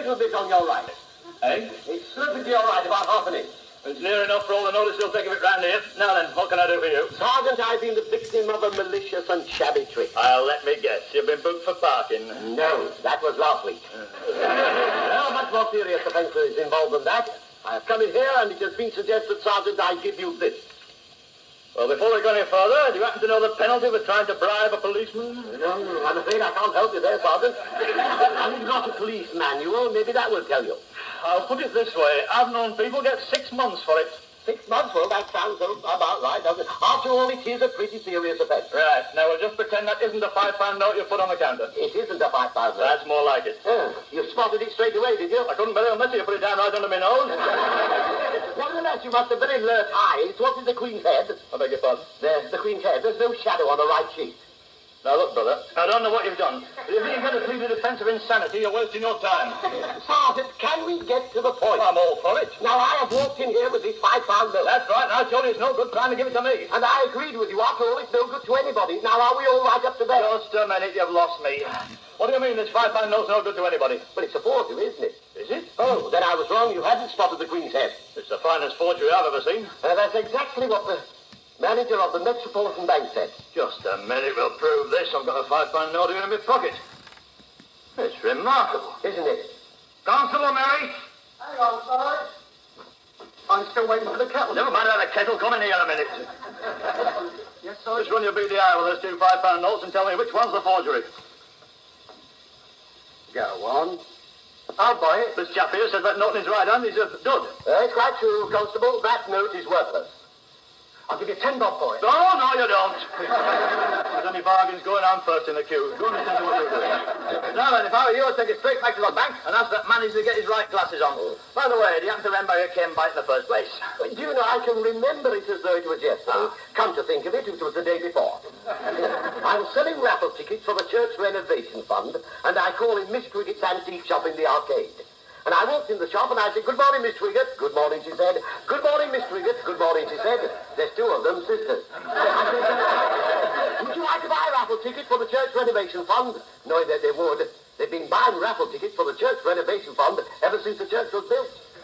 little bit on your right. Eh? It's slipping to your right about half an inch. It's near enough for all the notice you'll take of it round here. Now then, what can I do for you? Sergeant, I've been the victim of a malicious and shabby trick. Let me guess. You've been booked for parking. No, that was last week. Well, much more serious offence is involved than that. I have come in here and it has been suggested, Sergeant, I give you this. Well, before we go any further, do you happen to know the penalty for trying to bribe a policeman? No, I'm afraid I can't help you there, Sergeant. Have you got a police manual? Maybe that will tell you. I'll put it this way. I've known people get 6 months for it. 6 months? Well, that sounds about right, doesn't it? After all, it is a pretty serious offence. Right. Now, we'll just pretend that isn't a £5 note you put on the counter. It isn't a £5 note. That's more like it. You spotted it straight away, did you? I couldn't believe unless you put it down right under my nose. Nevertheless, you must have very alert eyes. What is the Queen's head? I beg your pardon? There's the Queen's head. There's no shadow on the right sheet. Now, look, brother, I don't know what you've done. If you think you're going to plead the defence of insanity, you're wasting your time. Sergeant, can we get to the point? I'm all for it. Now, I have walked in here with this £5 note. That's right, and I told you it's no good trying to give it to me. And I agreed with you. After all, it's no good to anybody. Now, are we all right up to there? Just a minute, you've lost me. What do you mean this £5 note's no good to anybody? Well, it's a forgery, isn't it? Is it? Oh, then I was wrong. You hadn't spotted the Queen's head. It's the finest forgery I've ever seen. That's exactly what the manager of the Metropolitan Bank said. Just a minute, we'll prove this. I've got a £5 note in my pocket. It's remarkable. Isn't it? Constable, Mary. Hang on, Sarge. I'm still waiting for the kettle. Never mind about the kettle. Come in here in a minute. Yes, Sarge? Just run your BDI with those two £5 notes and tell me which one's the forgery. Go on. I'll buy it. This chap here says that note in his right hand is a dud. It's quite true, Constable. That note is worthless. I'll give you $10 for it. Oh, no, you don't. There's any bargains going on first in the queue. Go on and tell me what you're doing. Now then, if I were you, I'd take it straight back to the bank and ask that manager to get his right glasses on. By the way, do you happen to remember how you came by it in the first place? Do you know, I can remember it as though it was yesterday. Come to think of it, it was the day before. I was selling raffle tickets for the church renovation fund, and I call in Miss Twiggett's antique shop in the arcade. And I walked in the shop and I said, "Good morning, Miss Twiggett." "Good morning," she said. "Good morning, Miss Twiggett." "Good morning," she said. There's two of them, sisters. I said, "Would you like to buy a raffle ticket for the church renovation fund?" Knowing that they would. They've been buying raffle tickets for the church renovation fund ever since the church was built.